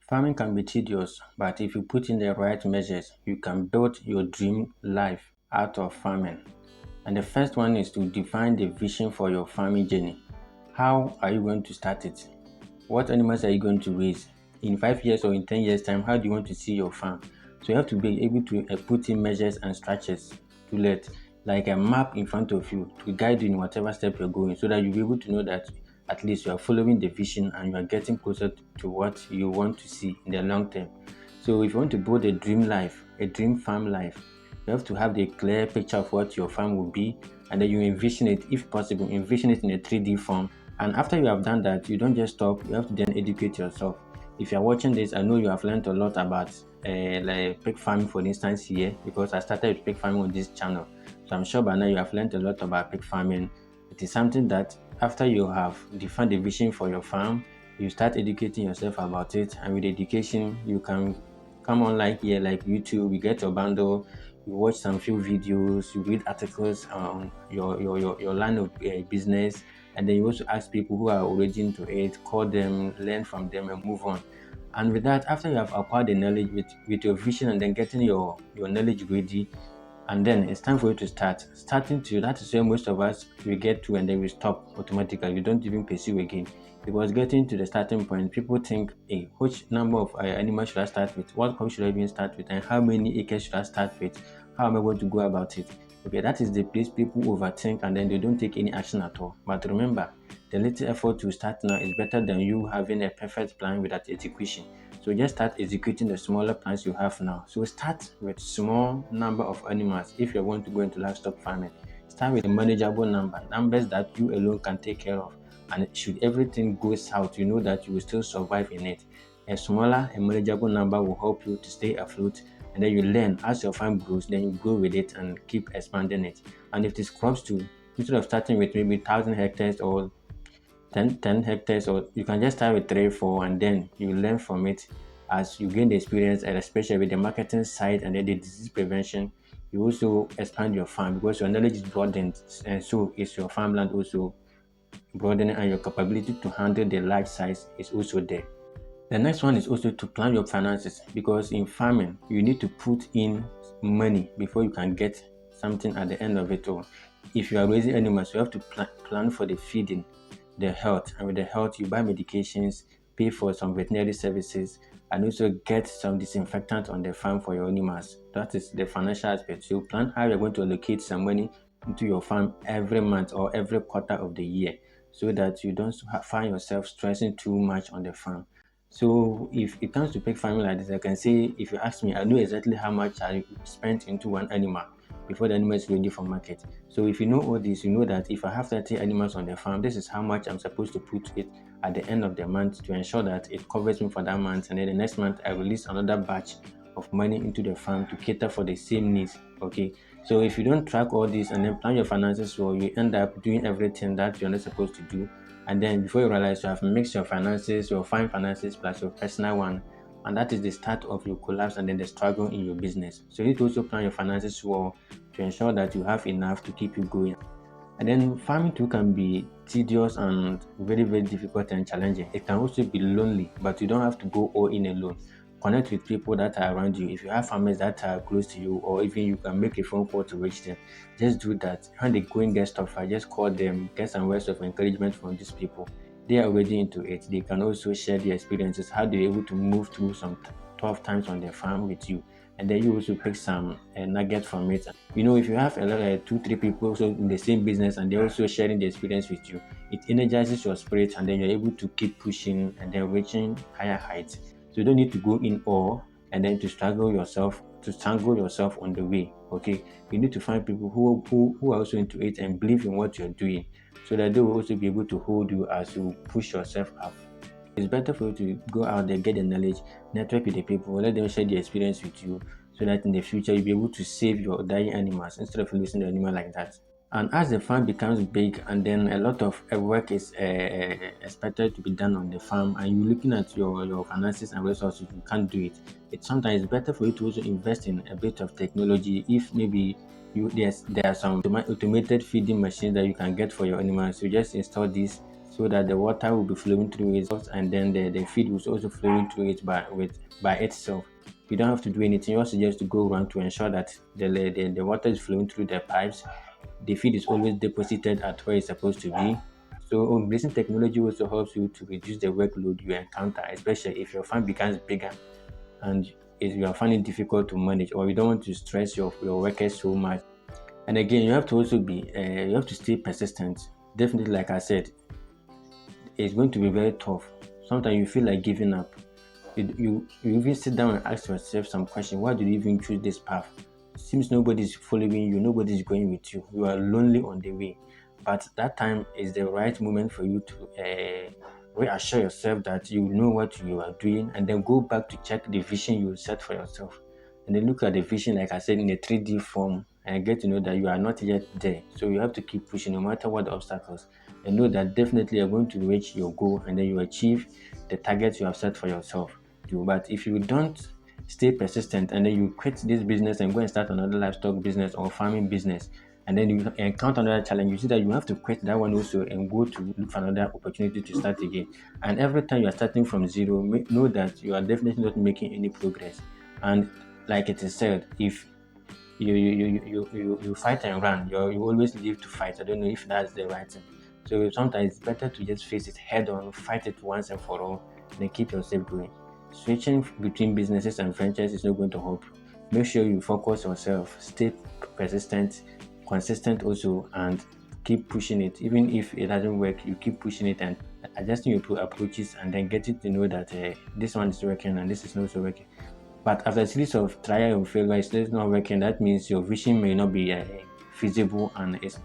Farming can be tedious, but if you put in the right measures, you can build your dream life out of farming. And the first one is to define the vision for your farming journey. How are you going to start it? What animals are you going to raise? In 5 years or in 10 years' time, how do you want to see your farm? So you have to be able to put in measures and structures to let, like a map in front of you to guide you in whatever step you're going, so that you'll be able to know that at least you are following the vision and you are getting closer to what you want to see in the long term. So if you want to build a dream life, a dream farm life, you have to have the clear picture of what your farm will be, and then you envision it, if possible, envision it in a 3D form. And after you have done that, you don't just stop, you have to then educate yourself. If you're watching this, I know you have learned a lot about like pig farming, for instance, here, because I started with pig farming on this channel. So I'm sure by now you have learned a lot about pig farming. It is something that after you have defined the vision for your farm, you start educating yourself about it. And with education, you can come online here like YouTube, you get your bundle, you watch some few videos, you read articles on your line of business, and then you also ask people who are already into it, call them, learn from them, and move on. And with that, after you have acquired the knowledge with your vision and then getting your knowledge ready, and then it's time for you to start. Starting to, that is where most of us we get to and then we stop automatically. We don't even pursue again. Because getting to the starting point, people think, hey, which number of animals should I start with? What crop should I even start with? And how many acres should I start with? How am I going to go about it? Okay, that is the place people overthink and then they don't take any action at all. But remember, the little effort to start now is better than you having a perfect plan without execution. So just start executing the smaller plans you have now. So start with small number of animals if you want to go into livestock farming. Start with a manageable number, numbers that you alone can take care of. And should everything go south, you know that you will still survive in it. A smaller and manageable number will help you to stay afloat, and then you learn as your farm grows, then you grow with it and keep expanding it. And if it is crops too, instead of starting with maybe 1,000 hectares or 10 hectares, or you can just start with 3 4, and then you learn from it as you gain the experience, and especially with the marketing side and then the disease prevention, you also expand your farm because your knowledge is broadened, and so is your farmland also broadening, and your capability to handle the large size is also there. The next one is also to plan your finances, because in farming you need to put in money before you can get something at the end of it all. If you are raising animals, you have to plan for the feeding, the health, and with the health you buy medications, pay for some veterinary services, and also get some disinfectant on the farm for your animals. That is the financial aspect. So plan how you're going to allocate some money into your farm every month or every quarter of the year, so that you don't find yourself stressing too much on the farm. So if it comes to pig farming like this, I can say, if you ask me, I know exactly how much I spent into one animal before the animal is ready for market. So if you know all this, you know that if I have 30 animals on the farm, this is how much I'm supposed to put it at the end of the month to ensure that it covers me for that month. And then the next month, I release another batch of money into the farm to cater for the same needs. Okay. So if you don't track all this and then plan your finances well, you end up doing everything that you're not supposed to do. And then before you realize, you have mixed your finances, your fine finances plus your personal one. And that is the start of your collapse and then the struggle in your business. So you need to also plan your finances well to ensure that you have enough to keep you going. And then farming too can be tedious and very, very difficult and challenging. It can also be lonely, but you don't have to go all in alone. Connect with people that are around you. If you have farmers that are close to you, or even you can make a phone call to reach them, just do that. When they go and get stuff, I just call them, get some words of encouragement from these people. They are already into it. They can also share their experiences, how they're able to move through some tough times on their farm with you, and then you also pick some nugget from it. You know, if you have a lot, 2 3 people also in the same business and they're also sharing the experience with you, it energizes your spirit, and then you're able to keep pushing and then reaching higher heights. So you don't need to go in awe and then to strangle yourself on the way. Okay, you need to find people who are also into it and believe in what you're doing, so that they will also be able to hold you as you push yourself up. It's better for you to go out there, get the knowledge, network with the people, let them share their experience with you, so that in the future you'll be able to save your dying animals instead of losing the animal like that. And as the farm becomes big and then a lot of work is expected to be done on the farm, and you're looking at your finances and resources, you can't do it. It's sometimes better for you to also invest in a bit of technology. If maybe there are some automated feeding machines that you can get for your animals, you just install this so that the water will be flowing through it, and then the feed was also flowing through it by itself. You don't have to do anything. You also just to go around to ensure that the water is flowing through the pipes. The feed is always deposited at where it's supposed to be. So embracing technology also helps you to reduce the workload you encounter, especially if your farm becomes bigger and if you are finding it difficult to manage, or you don't want to stress your workers so much. And again, you have to also you have to stay persistent. Definitely, like I said, it's going to be very tough. Sometimes you feel like giving up. You even sit down and ask yourself some question. Why did you even choose this path? Seems nobody's following you, nobody's going with you. You are lonely on the way. But that time is the right moment for you to reassure yourself that you know what you are doing, and then go back to check the vision you set for yourself. And then look at the vision, like I said, in a 3D form, and get to know that you are not yet there. So you have to keep pushing no matter what the obstacles, and know that definitely you're going to reach your goal, and then you achieve the targets you have set for yourself. But if you don't stay persistent and then you quit this business and go and start another livestock business or farming business, and then you encounter another challenge, you see that you have to quit that one also and go to look for another opportunity to start again. And every time you are starting from zero, know that you are definitely not making any progress. And like it is said, if you fight and run, you always live to fight. I don't know if that's the right thing. So sometimes it's better to just face it head on, fight it once and for all, then keep yourself going. Switching between businesses and ventures is not going to help you. Make sure you focus yourself, stay persistent, consistent also, and keep pushing it. Even if it doesn't work, you keep pushing it and adjusting your approaches, and then getting to know that this one is working and this is not so working. But after a series of trial and failure, it's still not working. That means your vision may not be feasible and it's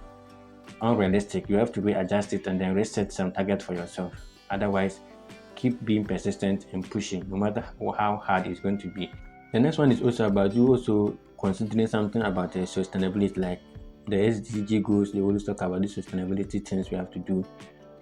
unrealistic. You have to readjust it and then reset some target for yourself. Otherwise, keep being persistent and pushing, no matter how hard it's going to be. The next one is also about you also considering something about sustainability, like the SDG goals. They always talk about the sustainability things we have to do.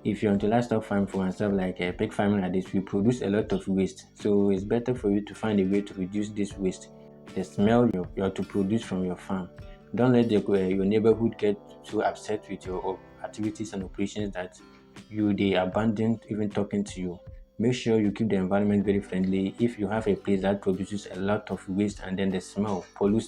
If you're into livestock farm for yourself, like a pig farming like this, we produce a lot of waste. So it's better for you to find a way to reduce this waste, the smell you're to produce from your farm. Don't let your neighborhood get too upset with your activities and operations that they abandon even talking to you. Make sure you keep the environment very friendly. If you have a place that produces a lot of waste and then the smell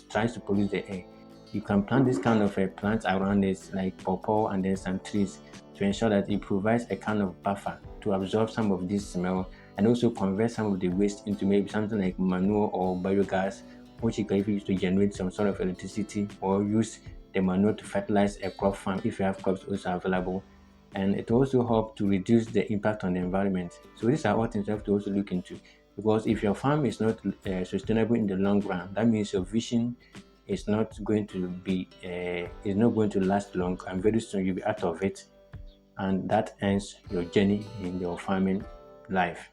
tries to pollute the air, you can plant this kind of plants around it, like pawpaw and then some trees, to ensure that it provides a kind of buffer to absorb some of this smell and also convert some of the waste into maybe something like manure or biogas, which you can even use to generate some sort of electricity, or use the manure to fertilize a crop farm if you have crops also available. And it will also help to reduce the impact on the environment. So these are all things you have to also look into, because if your farm is not sustainable in the long run, that means your vision is not going to last long, and very soon you'll be out of it, and that ends your journey in your farming life.